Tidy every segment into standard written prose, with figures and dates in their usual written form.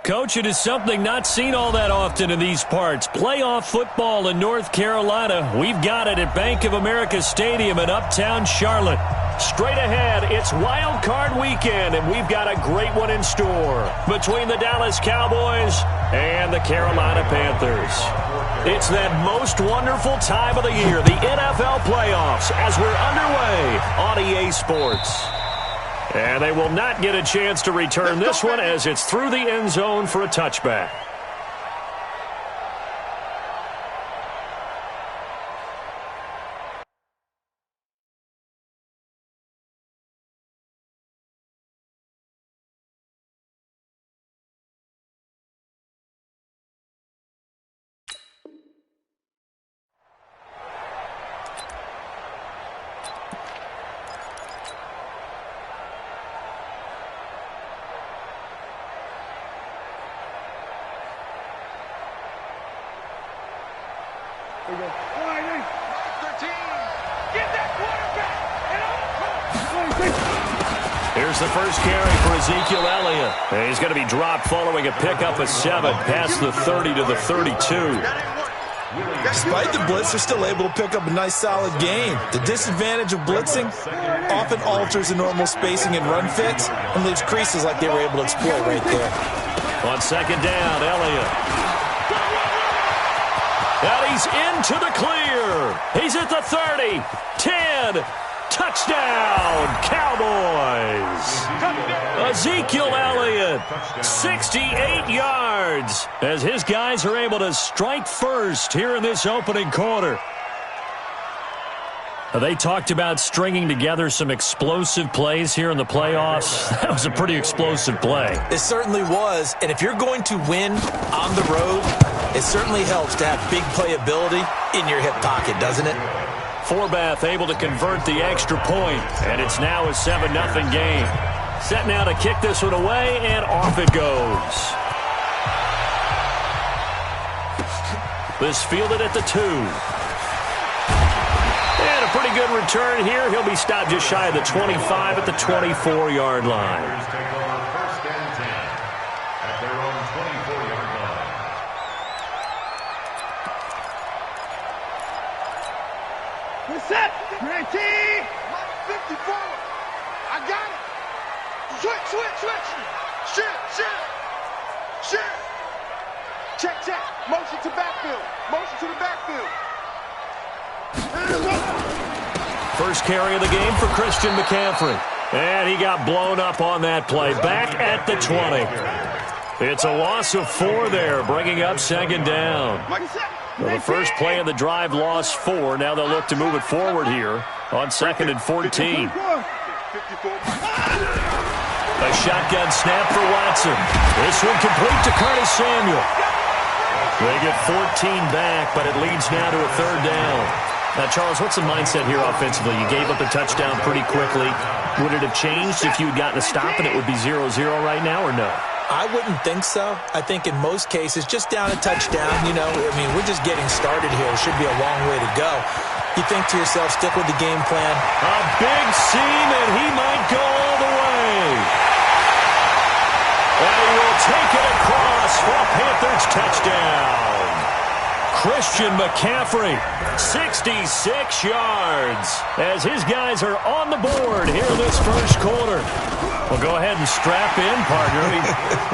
Coach, it is something not seen all that often in these parts. Playoff football in North Carolina. We've got it at Bank of America Stadium in Uptown Charlotte. Straight ahead, it's Wild Card Weekend, and we've got a great one in store between the Dallas Cowboys and the Carolina Panthers. It's that most wonderful time of the year, the NFL playoffs, as we're underway on EA Sports. And they will not get a chance to return this one as it's through the end zone for a touchback. Here's the first carry for Ezekiel Elliott. And he's going to be dropped following a pickup of 7 past the 30 to the 32. Despite the blitz, they're still able to pick up a nice solid gain. The disadvantage of blitzing often alters the normal spacing and run fits and leaves creases like they were able to exploit right there. On second down, Elliott. And he's into the clear. He's at the 30, 10, touchdown, Cowboys. Ezekiel Elliott, 68 yards, as his guys are able to strike first here in this opening quarter. They talked about stringing together some explosive plays here in the playoffs. That was a pretty explosive play. It certainly was, and if you're going to win on the road, it certainly helps to have big playability in your hip pocket, doesn't it? Forbath able to convert the extra point, and it's now a 7-0 game. Set now to kick this one away, and off it goes. This fielded at the 2. And a pretty good return here. He'll be stopped just shy of the 25 at the 24-yard line. Set. 19. 54. I got it. Switch. Shit. Check. Motion to backfield. First carry of the game for Christian McCaffrey. And he got blown up on that play. Back at the 20. It's a loss of 4 there, bringing up second down. Well, the first play of the drive lost 4. Now they'll look to move it forward here on 2nd and 14. A shotgun snap for Watson. This one complete to Curtis Samuel. They get 14 back, but it leads now to a 3rd down. Now, Charles, what's the mindset here offensively? You gave up a touchdown pretty quickly. Would it have changed if you had gotten a stop and it would be 0-0 right now, or no? I wouldn't think so. I think in most cases, just down a touchdown, we're just getting started here. It should be a long way to go. You think to yourself, stick with the game plan. A big seam, and he might go all the way. And he will take it across for a Panthers touchdown. Christian McCaffrey, 66 yards, as his guys are on the board here in this first quarter. Well, go ahead and strap in, partner.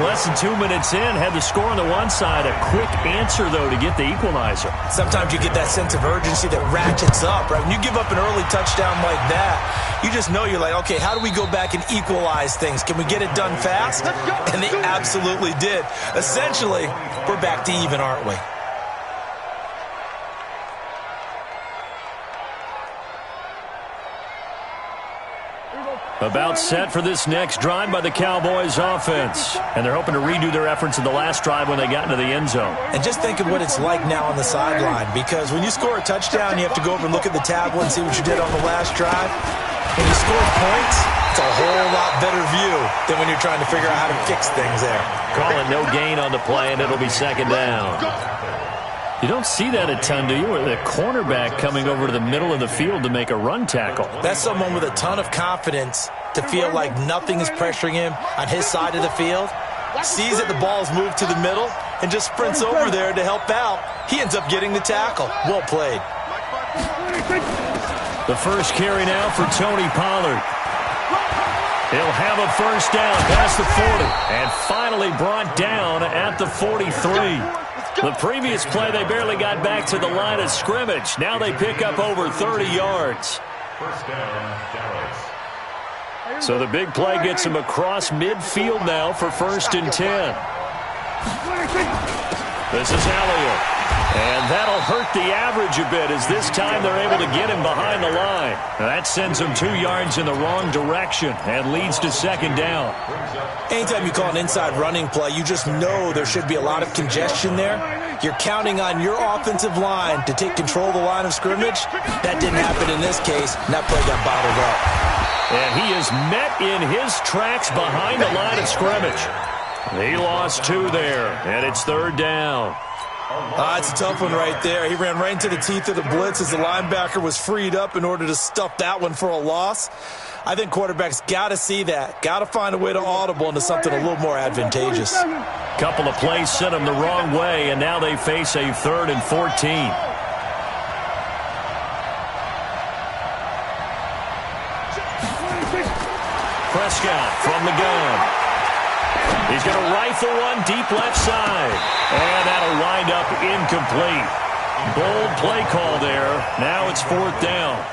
Less than 2 minutes in, had the score on the one side. A quick answer, though, to get the equalizer. Sometimes you get that sense of urgency that ratchets up, right? When you give up an early touchdown like that, you just know you're like, okay, how do we go back and equalize things? Can we get it done fast? And they absolutely did. Essentially, we're back to even, aren't we? About set for this next drive by the Cowboys offense. And they're hoping to redo their efforts in the last drive when they got into the end zone. And just think of what it's like now on the sideline, because when you score a touchdown, you have to go over and look at the tablet and see what you did on the last drive. When you score points, it's a whole lot better view than when you're trying to figure out how to fix things there. Calling no gain on the play, and it'll be second down. You don't see that a ton, do you? Or the cornerback coming over to the middle of the field to make a run tackle. That's someone with a ton of confidence to feel like nothing is pressuring him on his side of the field. sees that the ball's moved to the middle, and just sprints over there to help out. He ends up getting the tackle. Well played. The first carry now for Tony Pollard. He'll have a first down past the 40, and finally brought down at the 43. The previous play, they barely got back to the line of scrimmage. Now they pick up over 30 yards. First down, Dallas. So the big play gets him across midfield now for 1st and 10. This is Elliott. And that'll hurt the average a bit as this time they're able to get him behind the line. Now that sends him 2 yards in the wrong direction and leads to 2nd down. Anytime you call an inside running play, you just know there should be a lot of congestion there. You're counting on your offensive line to take control of the line of scrimmage. That didn't happen in this case, and that play got bottled up. And he is met in his tracks behind the line of scrimmage. He lost 2 there, and it's 3rd down. It's a tough one right there. He ran right into the teeth of the blitz as the linebacker was freed up in order to stuff that one for a loss. I think quarterbacks got to see that. Got to find a way to audible into something a little more advantageous. Couple of plays sent them the wrong way, and now they face a 3rd and 14. Prescott from the gun. He's going to rifle one deep left side. And that'll wind up incomplete. Bold play call there. Now it's 4th down.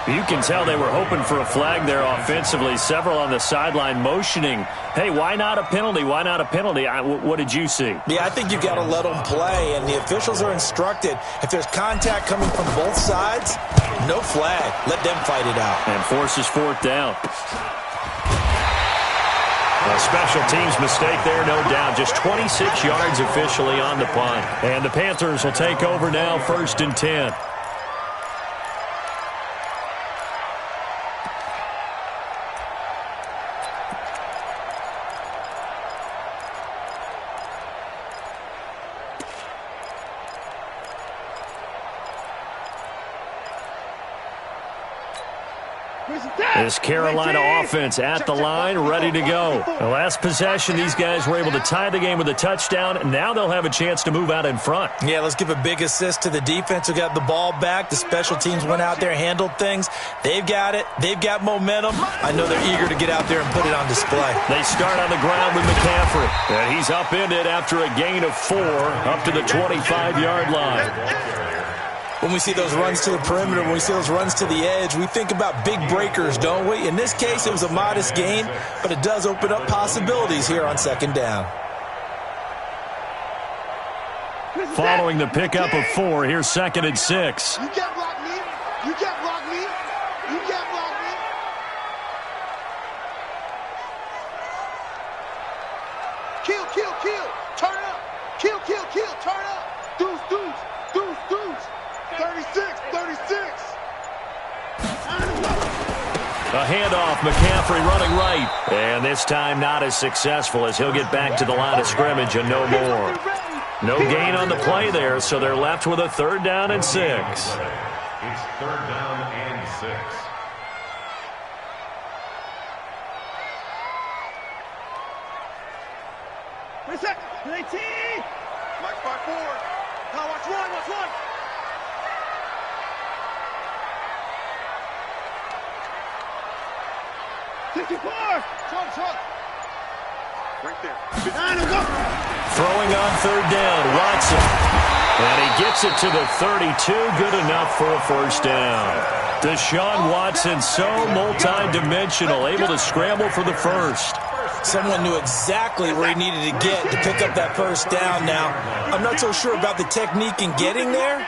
You can tell they were hoping for a flag there offensively. Several on the sideline motioning, hey, why not a penalty? Why not a penalty? What did you see? Yeah, I think you've got to let them play, and the officials are instructed. If there's contact coming from both sides, no flag. Let them fight it out. And forces 4th down. A special teams mistake there, no doubt. Just 26 yards officially on the punt. And the Panthers will take over now, 1st and 10. This Carolina offense at the line, ready to go. The last possession, these guys were able to tie the game with a touchdown. Now they'll have a chance to move out in front. Yeah, let's give a big assist to the defense who got the ball back. The special teams went out there, handled things. They've got it. They've got momentum. I know they're eager to get out there and put it on display. They start on the ground with McCaffrey. And he's upended after a gain of 4 up to the 25-yard line. When we see those runs to the perimeter, when we see those runs to the edge, we think about big breakers, don't we? In this case, it was a modest gain, but it does open up possibilities here on 2nd down. Following the pickup of 4, here's 2nd and 6. You can't block me. You can't block me. You can't block me. Kill, kill, kill. Turn up. Kill, kill, kill. Turn up. Deuce, deuce, deuce, deuce. 36, 36. A handoff, McCaffrey running right. And this time not as successful as he'll get back to the line of scrimmage and no more. No gain on the play there, so they're left with a 3rd down and 6. It's 3rd down and 6. Wait a sec. 18. Mike 5-4. Now watch one, watch one. Right there. Throwing on 3rd down, Watson. And he gets it to the 32, good enough for a 1st down. Deshaun Watson, so multi-dimensional, able to scramble for the 1st. Someone knew exactly where he needed to get to pick up that 1st down now. I'm not so sure about the technique in getting there,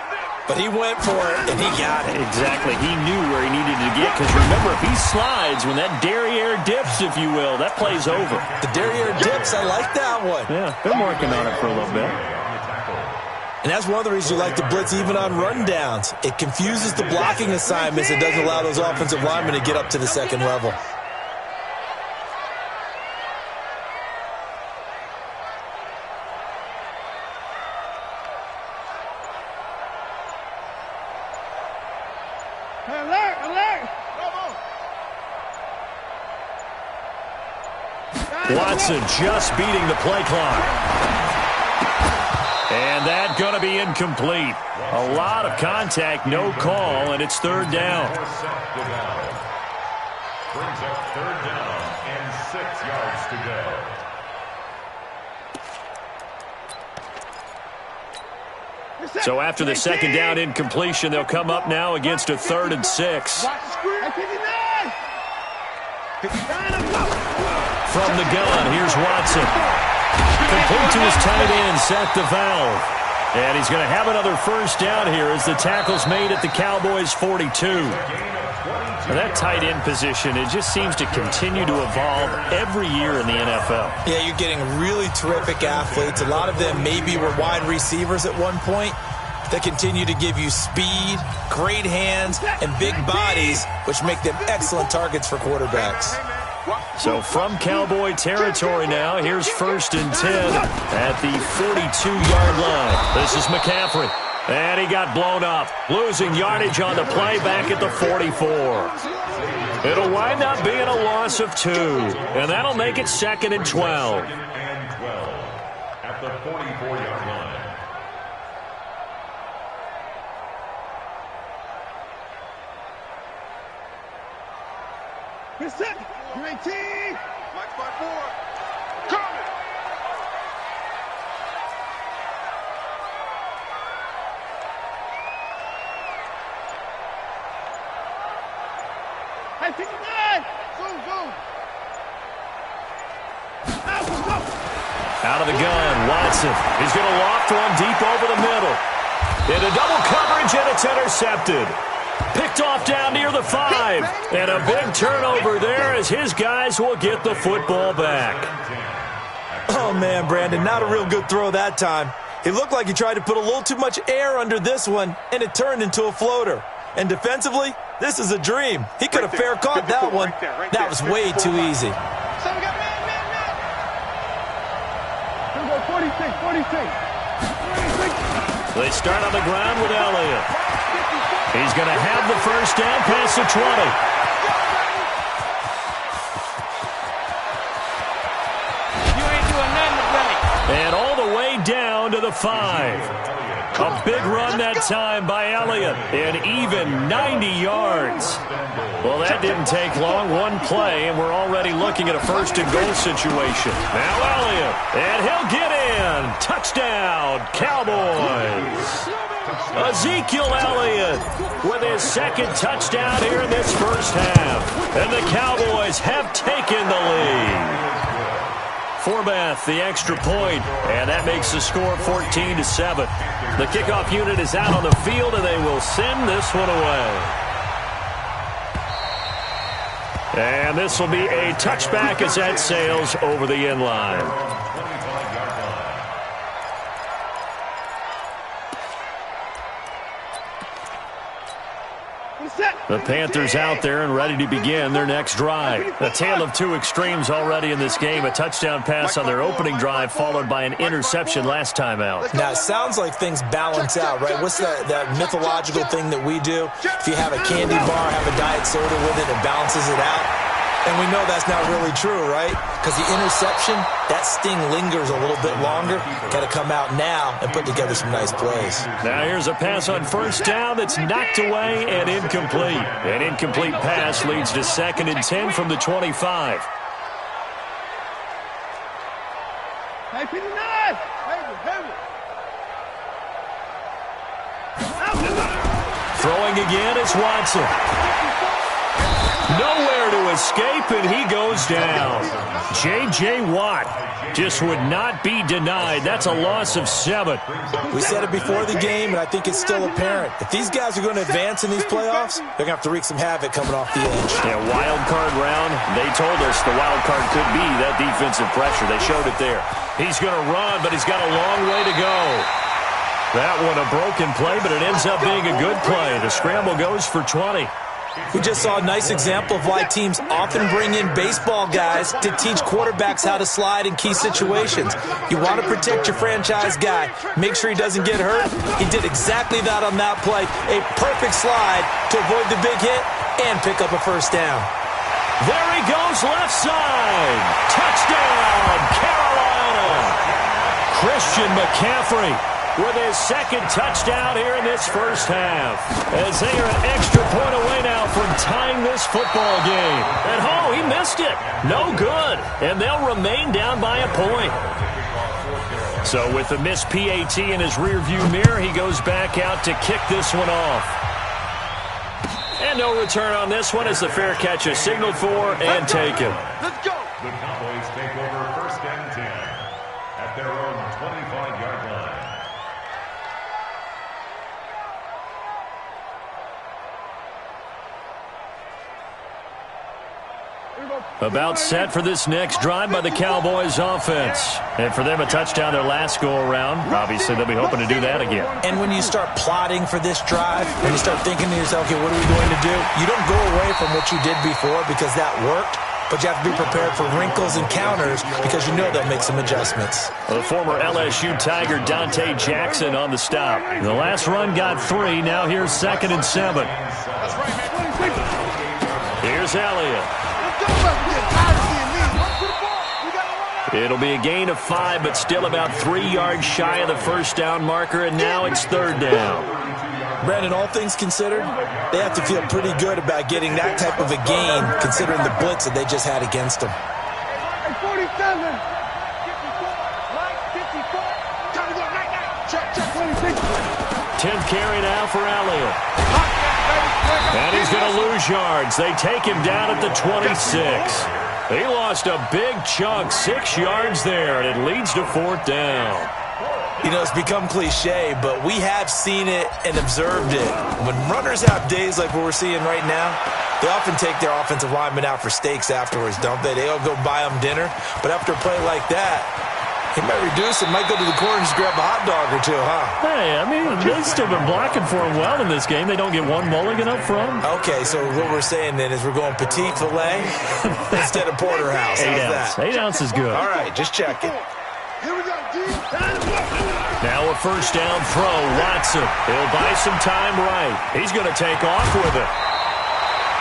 but he went for it, and he got it. Exactly. He knew where he needed to get, because remember, if he slides, when that derriere dips, if you will, that play's over. The derriere dips, I like that one. Yeah, been working on it for a little bit. And that's one of the reasons you like to blitz even on rundowns. It confuses the blocking assignments. It doesn't allow those offensive linemen to get up to the 2nd level. Alert, alert. Watson just beating the play clock. And that's going to be incomplete. A lot of contact, no call, and it's third down. Brings up third down and 6 yards to go. So after the second down incompletion, they'll come up now against a 3rd and 6. From the gun, here's Watson. Complete to his tight end, Seth DeValve. And he's going to have another first down here as the tackle's made at the Cowboys' 42. Now that tight end position, it just seems to continue to evolve every year in the NFL. Yeah, you're getting really terrific athletes. A lot of them maybe were wide receivers at one point. They continue to give you speed, great hands, and big bodies, which make them excellent targets for quarterbacks. So from Cowboy territory now, here's 1st and 10 at the 42-yard line. This is McCaffrey. And he got blown up, losing yardage on the play back at the 44. It'll wind up being a loss of 2, and that'll make it 2nd and 12. And 12 at the 44-yard line. Get set. You 18. Watch by 4. Coming. Hey, 59. Zoom. Out of the gun, Watson. He's going to loft one deep over the middle. Into double coverage, and it's intercepted. Picked off down near the 5. And a big turnover there as his guys will get the football back. Oh, man, Brandon, not a real good throw that time. It looked like he tried to put a little too much air under this one, and it turned into a floater. And defensively, this is a dream. He could have fair caught that one. That was way too easy. So we got man. Here we go, 46. They start on the ground with Elliott. He's going to have the first down past the 20. You ain't doing nothing right. And all the way down to the 5. A big run that time by Elliott, and even 90 yards. Well, that didn't take long. One play, and we're already looking at a 1st and goal situation. Now Elliott, and he'll get in. Touchdown, Cowboys. Ezekiel Elliott with his 2nd touchdown here in this first half. And the Cowboys have taken the lead. Forbath, the extra point, and that makes the score 14-7. The kickoff unit is out on the field, and they will send this one away. And this will be a touchback as that sails over the end line. The Panthers out there and ready to begin their next drive. A tale of 2 extremes already in this game. A touchdown pass on their opening drive followed by an interception last time out. Now, it sounds like things balance out, right? What's that mythological thing that we do? If you have a candy bar, have a diet soda with it, it balances it out. And we know that's not really true, right? Because the interception, that sting lingers a little bit longer. Got to come out now and put together some nice plays. Now here's a pass on first down that's knocked away and incomplete. An incomplete pass leads to 2nd and 10 from the 25. Hey, 59. Throwing again is Watson. Nowhere to escape, and he goes down. J.J. Watt just would not be denied. That's a loss of 7. We said it before the game, and I think it's still apparent. If these guys are going to advance in these playoffs, they're going to have to wreak some havoc coming off the edge. Yeah, wild card round. They told us the wild card could be that defensive pressure. They showed it there. He's going to run, but he's got a long way to go. That one a broken play, but it ends up being a good play. The scramble goes for 20. We just saw a nice example of why teams often bring in baseball guys to teach quarterbacks how to slide in key situations. You want to protect your franchise guy. Make sure he doesn't get hurt. He did exactly that on that play. A perfect slide to avoid the big hit and pick up a first down. There he goes, left side. Touchdown, Carolina. Christian McCaffrey with his second touchdown here in this first half. As they are an extra point away now from tying this football game. And he missed it. No good. And they'll remain down by a point. So with the missed PAT in his rearview mirror, he goes back out to kick this one off. And no return on this one as the fair catch is signaled for and taken. Let's go. The Cowboys take over 1st and 10 at their own 25-yard line. About set for this next drive by the Cowboys offense. And for them, a touchdown their last go-around. Obviously, they'll be hoping to do that again. And when you start plotting for this drive, and you start thinking to yourself, okay, what are we going to do? You don't go away from what you did before because that worked, but you have to be prepared for wrinkles and counters because you know they'll make some adjustments. The former LSU Tiger Dante Jackson on the stop. The last run got 3. Now here's 2nd and 7. Here's Elliott. It'll be a gain of 5, but still about 3 yards shy of the first down marker, and now it's 3rd down. Brandon, all things considered, they have to feel pretty good about getting that type of a gain considering the blitz that they just had against them. 47. 10th carry now for Elliott. And he's going to lose yards. They take him down at the 26. He lost a big chunk, 6 yards there, and it leads to 4th down. You know, it's become cliche, but we have seen it and observed it. When runners have days like what we're seeing right now, they often take their offensive linemen out for steaks afterwards, don't they? They'll go buy them dinner. But after a play like that, he might reduce it, might go to the corner and just grab a hot dog or two, huh? Hey, I mean, they've still been blocking for him well in this game. They don't get one mulligan up front. Okay, so what we're saying then is we're going petite filet instead of porterhouse. 8 ounce. 8 ounce is good. All right, just check it. Here we go, D. Now a first down throw, Watson. He'll buy some time right. He's going to take off with it.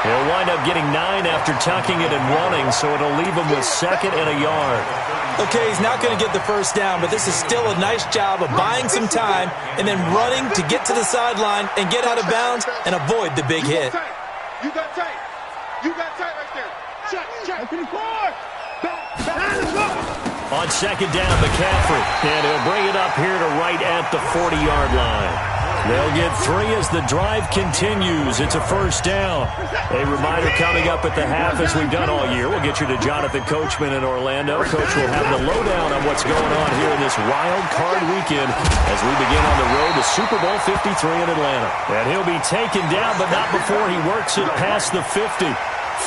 He'll wind up getting 9 after tucking it and running, so it'll leave him with 2nd and a yard. Okay, he's not going to get the first down, but this is still a nice job of buying some time and then running to get to the sideline and get out of bounds and avoid the big hit. You got tight. You got tight right there. Check. On 2nd down, McCaffrey. And he'll bring it up here to right at the 40-yard line. They'll get 3 as the drive continues. It's a first down. A reminder coming up at the half, as we've done all year. We'll get you to Jonathan Coachman in Orlando. Coach will have the lowdown on what's going on here in this wild card weekend as we begin on the road to Super Bowl 53 in Atlanta. And he'll be taken down, but not before he works it past the 50.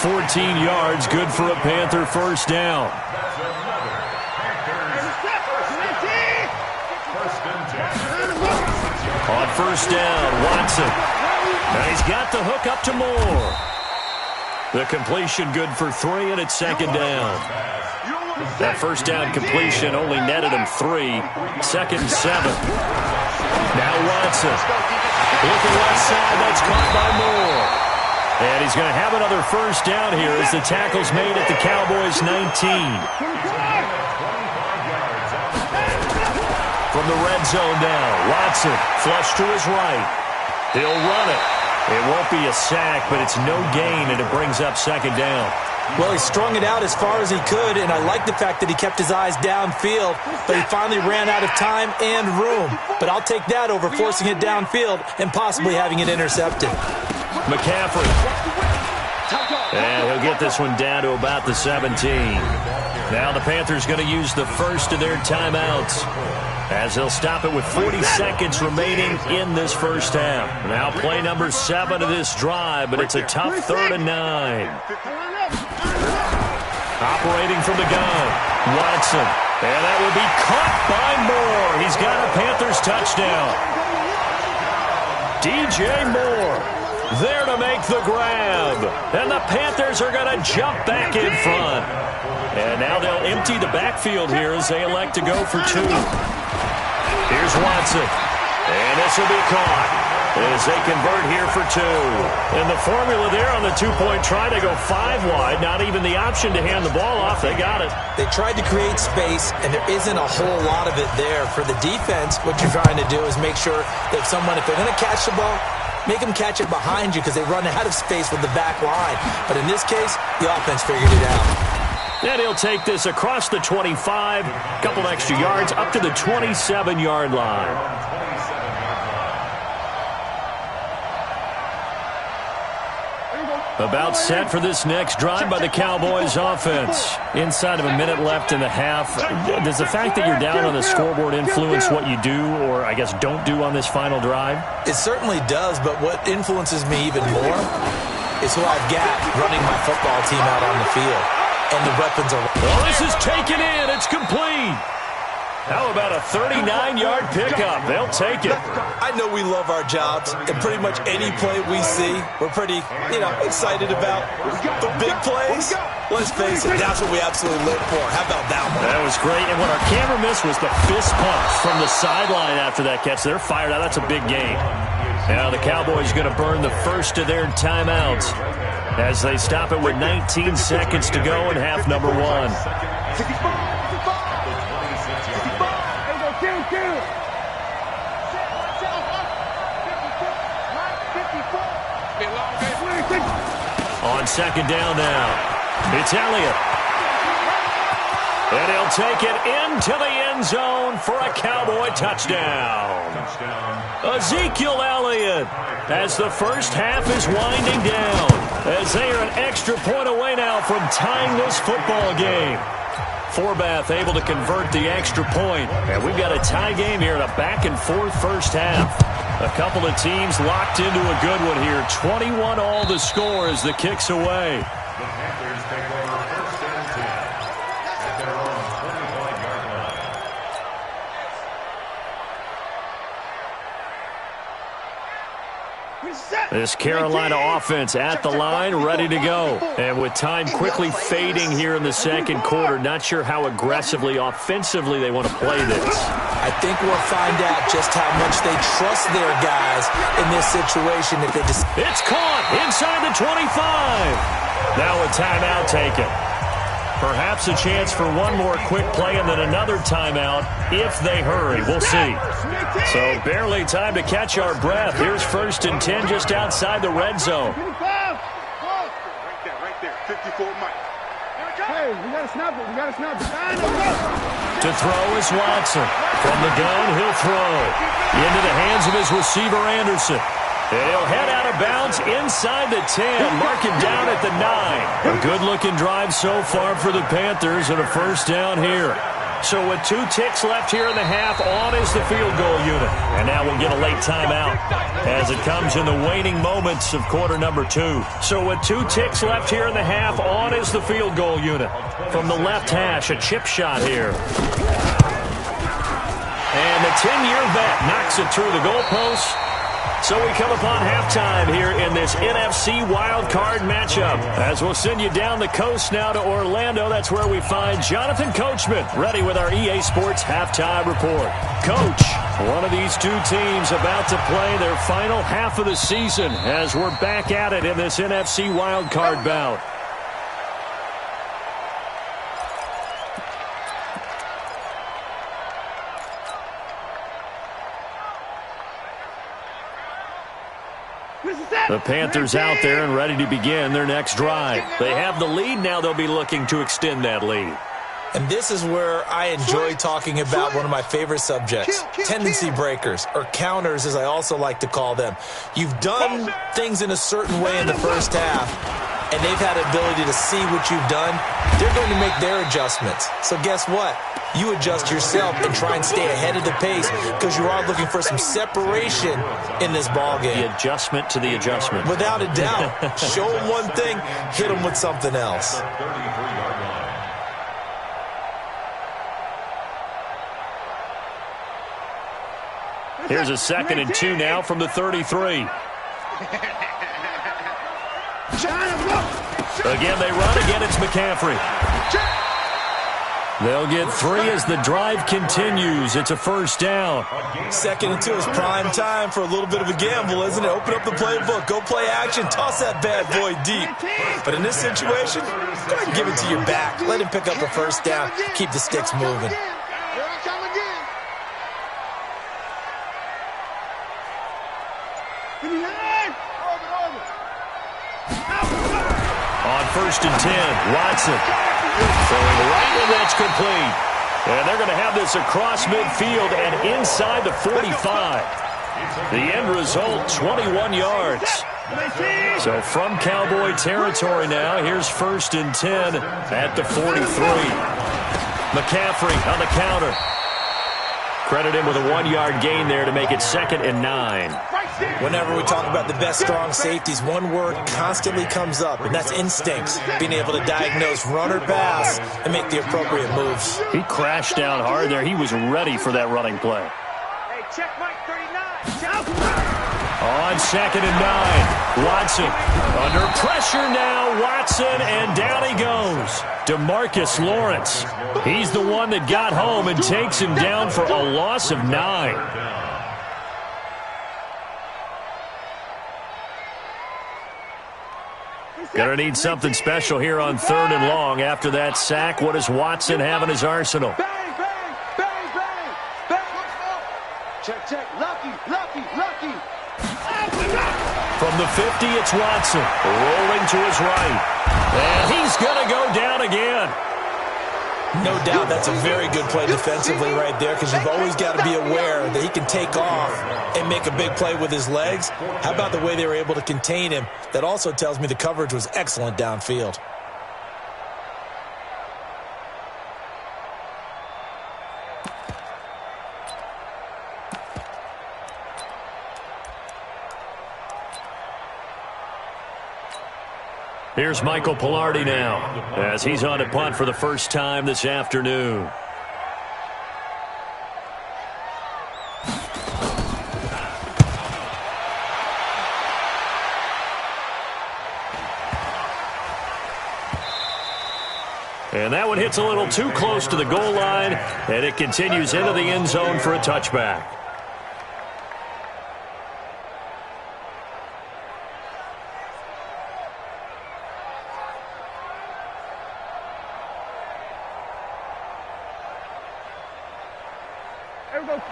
14 yards, good for a Panther first down. On first down, Watson. And he's got the hook up to Moore. The completion good for 3, and it's 2nd down. That first down completion only netted him 3. 2nd and 7. Now Watson. Looking left side, that's caught by Moore. And he's going to have another first down here as the tackle's made at the Cowboys' 19. From the red zone now, Watson, flush to his right. He'll run it. It won't be a sack, but it's no gain, and it brings up 2nd down. Well, he strung it out as far as he could, and I like the fact that he kept his eyes downfield, but he finally ran out of time and room. But I'll take that over forcing it downfield and possibly having it intercepted. McCaffrey. And he'll get this one down to about the 17. Now the Panthers going to use the first of their timeouts, as they'll stop it with 40 seconds remaining in this first half. Now play number 7 of this drive, but it's a tough 3rd and 9. Operating from the gun, Watson. And that will be caught by Moore. He's got a Panthers touchdown. DJ Moore there to make the grab. And the Panthers are going to jump back in front. And now they'll empty the backfield here as they elect to go for 2. Here's Watson. And this will be caught. as they convert here for 2. And the formula there on the two-point try, they go 5 wide. Not even the option to hand the ball off. They got it. They tried to create space, and there isn't a whole lot of it there. For the defense, what you're trying to do is make sure that if they're going to catch the ball, make them catch it behind you because they run out of space with the back line. But in this case, the offense figured it out. And he'll take this across the 25, a couple extra yards, up to the 27-yard line. About set for this next drive by the Cowboys offense. Inside of a minute left in the half. Does the fact that you're down on the scoreboard influence what you do, or I guess don't do on this final drive? It certainly does, but what influences me even more is who I've got running my football team out on the field. And the weapons are... Well, this is taken in. It's complete. How about a 39-yard pickup? They'll take it. I know we love our jobs, and pretty much any play we see, we're pretty, excited about. The big plays, let's face it, that's what we absolutely live for. How about that one? That was great, and what our camera missed was the fist pump from the sideline after that catch. They're fired out. That's a big game. Now the Cowboys are going to burn the first of their timeouts as they stop it with 19 seconds to go in half number 1. On second down now, it's Elliott. And he'll take it into the end zone for a Cowboy touchdown. Ezekiel Elliott, as the first half is winding down, as they are an extra point away now from tying this football game. Forbath able to convert the extra point. And we've got a tie game here in a back-and-forth first half. A couple of teams locked into a good one here. 21 all the score as the kick's away. The Panthers take over first and 10 at their own 25-yard line. This Carolina offense at the line, ready to go. And with time quickly fading here in the second quarter, not sure how aggressively, offensively they want to play this. I think we'll find out just how much they trust their guys in this situation. If they just... It's caught inside the 25. Now a timeout taken. Perhaps a chance for one more quick play and then another timeout if they hurry. We'll see. So barely time to catch our breath. Here's first and 10 just outside the red zone. Right there. 54 Mike. Hey, we got to snap it. To throw is Watson. From the gun, he'll throw. Into the hands of his receiver, Anderson. And he'll head out of bounds inside the 10. Mark him down at the 9. A good-looking drive so far for the Panthers and a first down here. So with 2 ticks left here in the half, on is the field goal unit. And now we'll get a late timeout as it comes in the waning moments of quarter number 2. So with 2 ticks left here in the half, on is the field goal unit. From the left hash, a chip shot here. And the 10-year vet knocks it through the goalpost. So we come upon halftime here in this NFC wildcard matchup. As we'll send you down the coast now to Orlando, that's where we find Jonathan Coachman, ready with our EA Sports halftime report. Coach, one of these 2 teams about to play their final half of the season as we're back at it in this NFC wildcard bout. The Panthers out there and ready to begin their next drive. They have the lead now. They'll be looking to extend that lead. And this is where I enjoy talking about one of my favorite subjects, tendency breakers, or counters as I also like to call them. You've done things in a certain way in the first half, and they've had the ability to see what you've done. They're going to make their adjustments. So guess what? You adjust yourself and try and stay ahead of the pace because you are looking for some separation in this ballgame. The adjustment to the adjustment. Without a doubt. Show them one thing, hit them with something else. Here's a 2nd and 2 now from the 33. Again, they run. Again, it's McCaffrey. They'll get 3 as the drive continues. It's a first down. 2nd and 2 is prime time for a little bit of a gamble, isn't it? Open up the playbook, go play action, toss that bad boy deep. But in this situation, go ahead and give it to your back. Let him pick up a first down. Keep the sticks moving. On 1st and 10, Watson throwing right, and that's complete. And they're going to have this across midfield and inside the 45. The end result, 21 yards. So from Cowboy territory now, here's 1st and 10 at the 43. McCaffrey on the counter. Credit him with a 1-yard gain there to make it 2nd and 9. Whenever we talk about the best strong safeties, one word constantly comes up, and that's instincts. Being able to diagnose run or pass and make the appropriate moves. He crashed down hard there. He was ready for that running play. Hey, check Mike 39. On 2nd and 9, Watson under pressure now. Watson, and down he goes. DeMarcus Lawrence. He's the one that got home and takes him down for a loss of 9. Gonna need something special here on 3rd and long. After that sack, what does Watson have in his arsenal? Bang, bang, bang, bang, bang. Check, check. Lucky, lucky, lucky. From the 50, it's Watson. Rolling to his right. And he's gonna go down again. No doubt that's a very good play defensively right there, because you've always got to be aware that he can take off and make a big play with his legs. How about the way they were able to contain him? That also tells me the coverage was excellent downfield. Here's Michael Pilardi now, as he's on to punt for the first time this afternoon. And that one hits a little too close to the goal line, and it continues into the end zone for a touchback.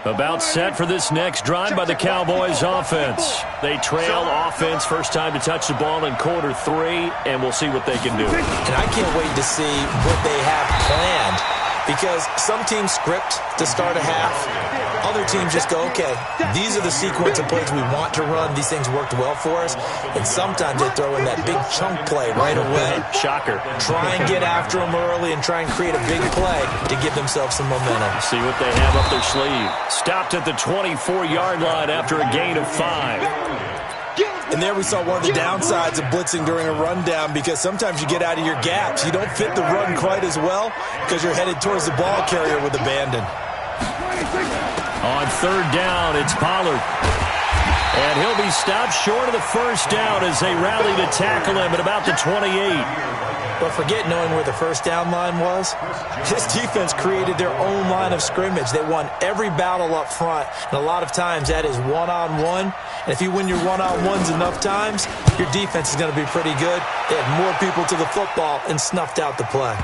About set for this next drive by the Cowboys offense. They trail offense, first time to touch the ball in quarter 3, and we'll see what they can do. And I can't wait to see what they have planned, because some teams script to start a half. Other teams just go, okay, these are the sequence of plays we want to run. These things worked well for us. And sometimes they throw in that big chunk play right away. Shocker. Try and get after them early and try and create a big play to give themselves some momentum. See what they have up their sleeve. Stopped at the 24-yard line after a gain of 5. And there we saw one of the downsides of blitzing during a rundown, because sometimes you get out of your gaps. You don't fit the run quite as well because you're headed towards the ball carrier with abandon. On 3rd down, it's Pollard. And he'll be stopped short of the first down as they rally to tackle him at about the 28. But forget knowing where the first down line was. This defense created their own line of scrimmage. They won every battle up front, and a lot of times that is one-on-one. And if you win your one-on-ones enough times, your defense is going to be pretty good. They had more people to the football and snuffed out the play.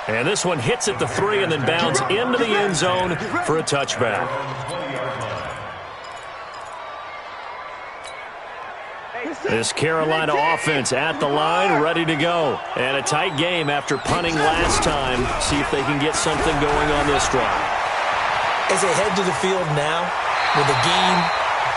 And this one hits at the 3 and then bounds into the end zone for a touchback. This Carolina offense at the line, ready to go. And a tight game after punting last time. See if they can get something going on this drive. As they head to the field now, with the game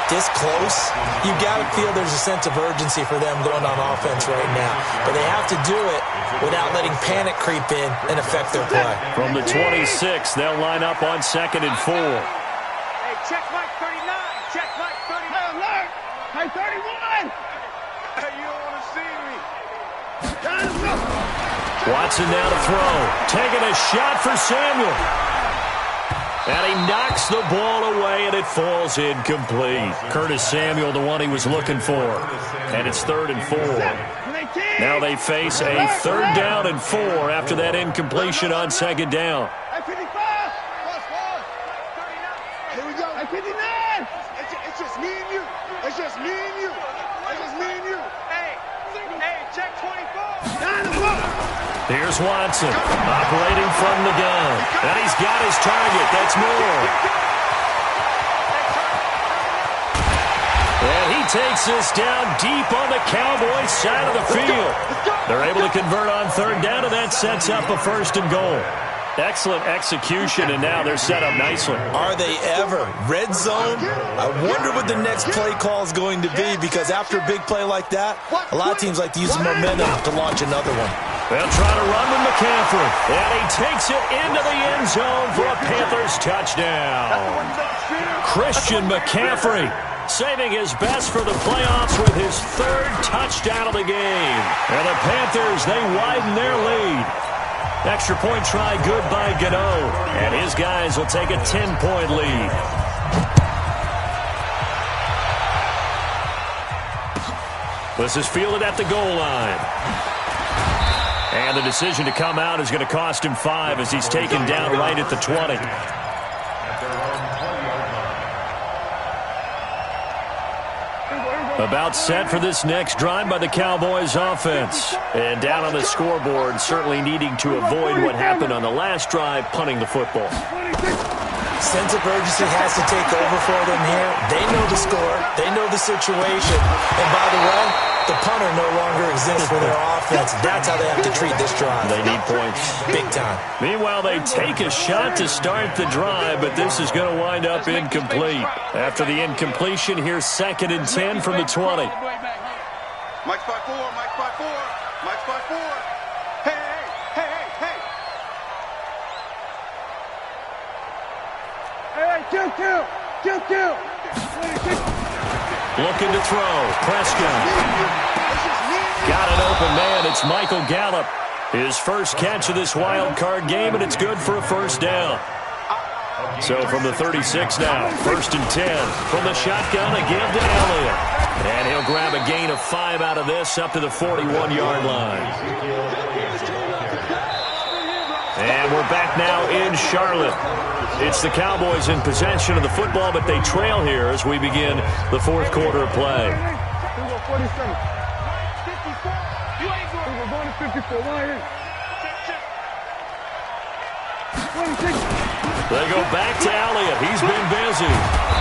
this close, you got to feel there's a sense of urgency for them going on offense right now. But they have to do it without letting panic creep in and affect their play. From the 26, they'll line up on 2nd and 4. Hey, check Mike 39. Check Mike 39. Hey, alert! Hey, 31! Hey, you don't want to see me. Watson now to throw. Taking a shot for Samuel. And he knocks the ball away, and it falls incomplete. Curtis Samuel, the one he was looking for. And it's 3rd and 4. Now they face a 3rd down and 4 after that incompletion on 2nd down. Hey, 55. Here we go. Hey, 59. It's just me and you. It's just me and you. It's just me and you. Hey, check 24. Here's Watson, operating from the gun. And he's got his target. That's Moore. And he takes this down deep on the Cowboys side of the field. They're able to convert on 3rd down, and that sets up a 1st and goal. Excellent execution, and now they're set up nicely. Are they ever? Red zone? I wonder what the next play call is going to be, because after a big play like that, a lot of teams like to use the momentum to launch another one. They'll try to run with McCaffrey, and he takes it into the end zone for a Panthers touchdown. Christian McCaffrey saving his best for the playoffs with his 3rd touchdown of the game. And the Panthers, they widen their lead. Extra point try good by Gano, and his guys will take a 10-point lead. This is fielded at the goal line. And the decision to come out is going to cost him 5 as he's taken down right at the 20. About set for this next drive by the Cowboys offense. And down on the scoreboard, certainly needing to avoid what happened on the last drive, punting the football. Sense of urgency has to take over for them here. They know the score. They know the situation. And by the way, the punter no longer exists for their offense. That's how they have to treat this drive. They need points. Big time. Meanwhile, they take a shot to start the drive, but this is going to wind up incomplete. After the incompletion, here's 2nd and 10 from the 20. Mike's 5-4. Mike's 5-4. Mike's 5-4. Hey. Hey, kill. Looking to throw. Prescott. Got an open man. It's Michael Gallup. His first catch of this wild card game, and it's good for a 1st down. So from the 36 now, 1st and 10. From the shotgun, a give to Elliott. And he'll grab a gain of 5 out of this up to the 41-yard line. And we're back now in Charlotte. It's the Cowboys in possession of the football, but they trail here as we begin the 4th quarter of play. They go back to Elliott. He's been busy.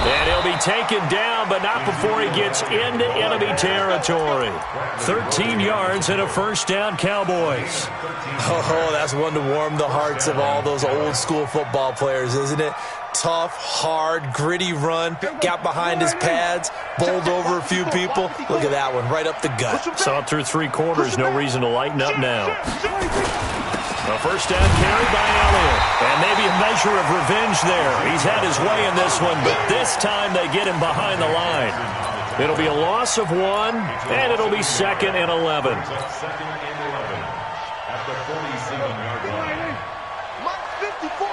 And he'll be taken down, but not before he gets into enemy territory. 13 yards and a 1st down, Cowboys. Oh, that's one to warm the hearts of all those old-school football players, isn't it? Tough, hard, gritty run. Got behind his pads, bowled over a few people. Look at that one, right up the gut. Saw it through 3 quarters. No reason to lighten up now. A 1st down carry by Elliott. And maybe a measure of revenge there. He's had his way in this one, but this time they get him behind the line. It'll be a loss of 1, and it'll be 2nd and 11. At the 47-yard line. Mike 54.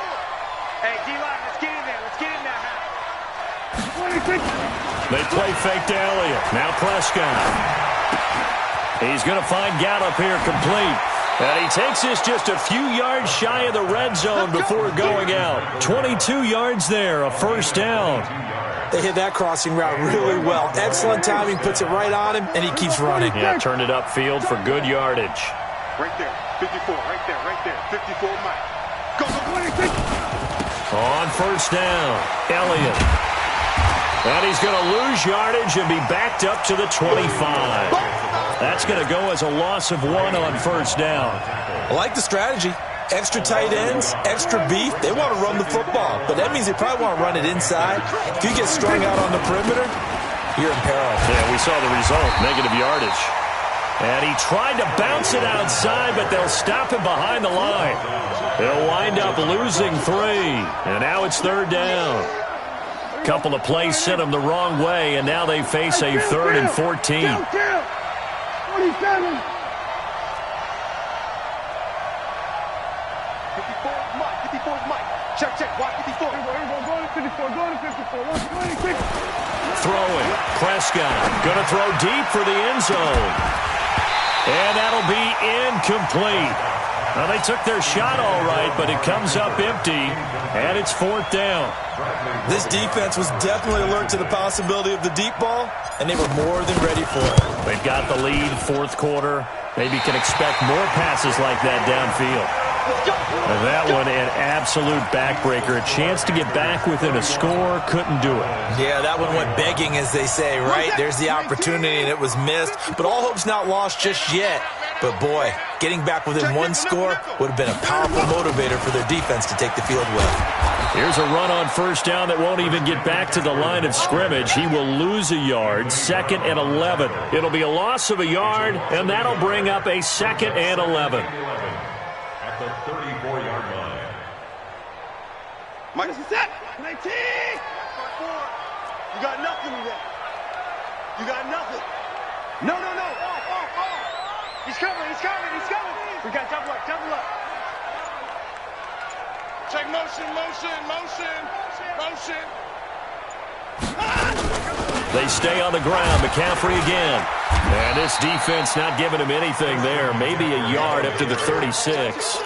Hey, D-line, let's get in there. Let's get in there. They play fake to Elliott. Now Prescott. He's going to find Gallup here complete. And he takes this just a few yards shy of the red zone before going out. 22 yards there, a 1st down. They hit that crossing route really well. Excellent timing, puts it right on him, and he keeps running. Yeah, turned it upfield for good yardage. Right there, 54, right there. 54, Mike. Go. On 1st down, Elliott. And he's going to lose yardage and be backed up to the 25. That's going to go as a loss of 1 on 1st down. I like the strategy. Extra tight ends, extra beef. They want to run the football, but that means they probably want to run it inside. If you get strung out on the perimeter, you're in peril. Yeah, we saw the result, negative yardage. And he tried to bounce it outside, but they'll stop him behind the line. They'll wind up losing 3, and now it's 3rd down. Couple of plays sent them the wrong way, and now they face a 3rd and 14. 47. Check. Watch 54. Go to 54. Throwing. Prescott going to throw deep for the end zone. And that'll be incomplete. Well, they took their shot all right, but it comes up empty, and it's 4th down. This defense was definitely alert to the possibility of the deep ball, and they were more than ready for it. They've got the lead, 4th quarter. Maybe can expect more passes like that downfield. And that one, an absolute backbreaker. A chance to get back within a score, couldn't do it. Yeah, that one went begging, as they say, right? There's the opportunity, and it was missed. But all hope's not lost just yet. But, boy, getting back within one score would have been a powerful motivator for their defense to take the field well. Here's a run on 1st down that won't even get back to the line of scrimmage. He will lose a yard, 2nd and 11. It'll be a loss of a yard, and that'll bring up a 2nd and 11. At the 34-yard line. Mike, is set. 19. You got nothing in that. You got nothing. No. He's coming. We got double up. Check motion. They stay on the ground. McCaffrey again. And this defense not giving him anything there. Maybe a yard up to the 36.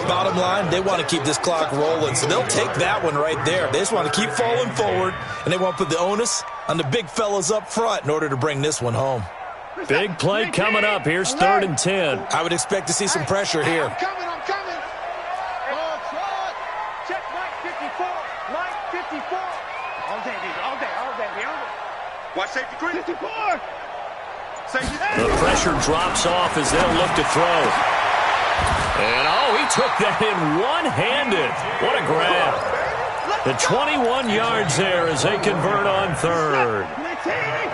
Bottom line, they want to keep this clock rolling, so they'll take that one right there. They just want to keep falling forward, and they want to put the onus on the big fellas up front in order to bring this one home. Big play coming up. Here's 3rd and 10. I would expect to see some pressure here. I'm coming. Check Mike 54. Mike 54. All day. Watch safety green. 54. The pressure drops off as they'll look to throw. And, he took that in one-handed. What a grab. The 21 yards there as they convert on 3rd.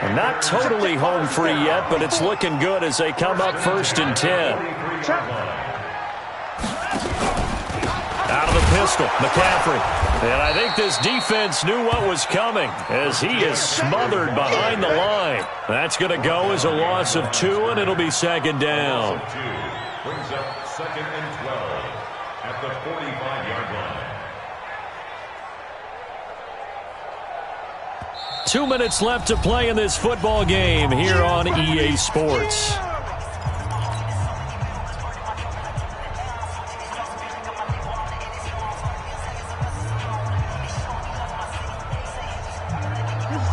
And not totally home free yet, but it's looking good as they come up 1st and 10. Out of the pistol, McCaffrey. And I think this defense knew what was coming as he is smothered behind the line. That's going to go as a loss of 2, and it'll be 2nd down. Brings up 2nd and 12 at the 45-yard line. 2 minutes left to play in this football game here on EA Sports.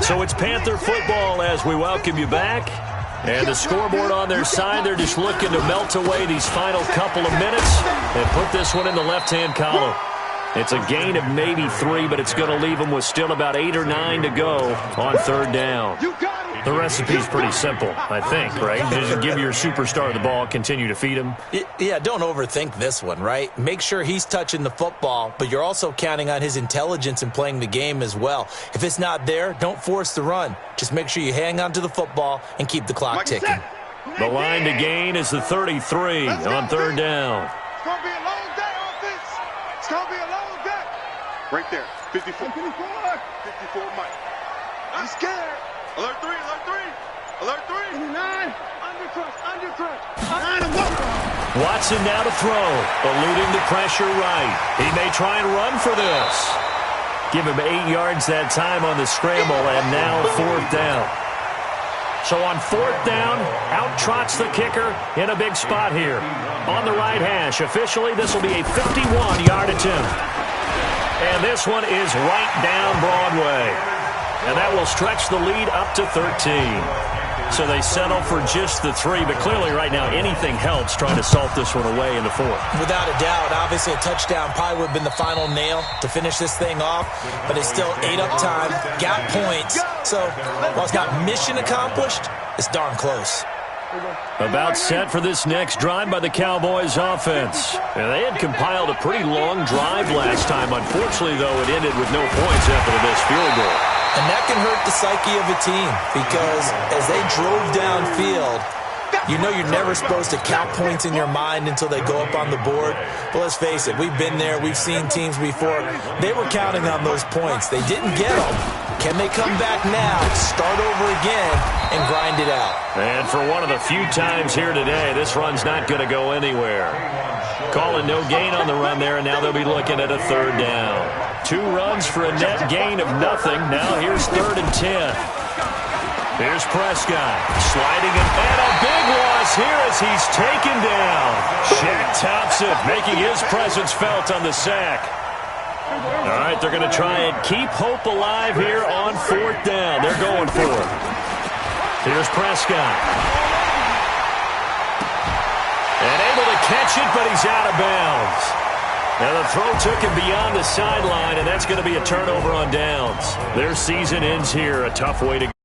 So it's Panther football as we welcome you back. And the scoreboard on their side, they're just looking to melt away these final couple of minutes and put this one in the left-hand column. It's a gain of maybe 3, but it's going to leave them with still about 8 or 9 to go on 3rd down. The recipe's pretty simple, I think, right? Just give your superstar the ball, continue to feed him. Yeah, don't overthink this one, right? Make sure he's touching the football, but you're also counting on his intelligence in playing the game as well. If it's not there, don't force the run. Just make sure you hang on to the football and keep the clock ticking. The line to gain is the 33 on 3rd down. It's going to be a long day, offense. It's going to be a long day. Right there. 54. 54, Mike. I'm scared. Alert 3. Alert 3. 29. Undercrush. Watson now to throw. Eluding the pressure right. He may try and run for this. Give him 8 yards that time on the scramble, and now 4th down. So on 4th down, out trots the kicker in a big spot here. On the right hash, officially this will be a 51-yard attempt. And this one is right down Broadway. And that will stretch the lead up to 13. So they settle for just the 3, but clearly right now anything helps trying to salt this one away in the 4th. Without a doubt, obviously a touchdown probably would have been the final nail to finish this thing off, but it's still 8 up time, got points. So while it's not mission accomplished, it's darn close. About set for this next drive by the Cowboys offense. And they had compiled a pretty long drive last time. Unfortunately, though, it ended with no points after the missed field goal. And that can hurt the psyche of a team because as they drove downfield, you know you're never supposed to count points in your mind until they go up on the board. But let's face it, we've been there. We've seen teams before. They were counting on those points. They didn't get them. Can they come back now, start over again, and grind it out? And for one of the few times here today, this run's not going to go anywhere. Calling no gain on the run there, and now they'll be looking at a 3rd down. 2 runs for a net gain of nothing. Now here's 3rd and 10. Here's Prescott sliding in, and a big loss here as he's taken down. Shaq Thompson making his presence felt on the sack. All right, they're going to try and keep hope alive here on 4th down. They're going for it. Here's Prescott. And able to catch it, but he's out of bounds. Now the throw took him beyond the sideline, and that's going to be a turnover on downs. Their season ends here. A tough way to go.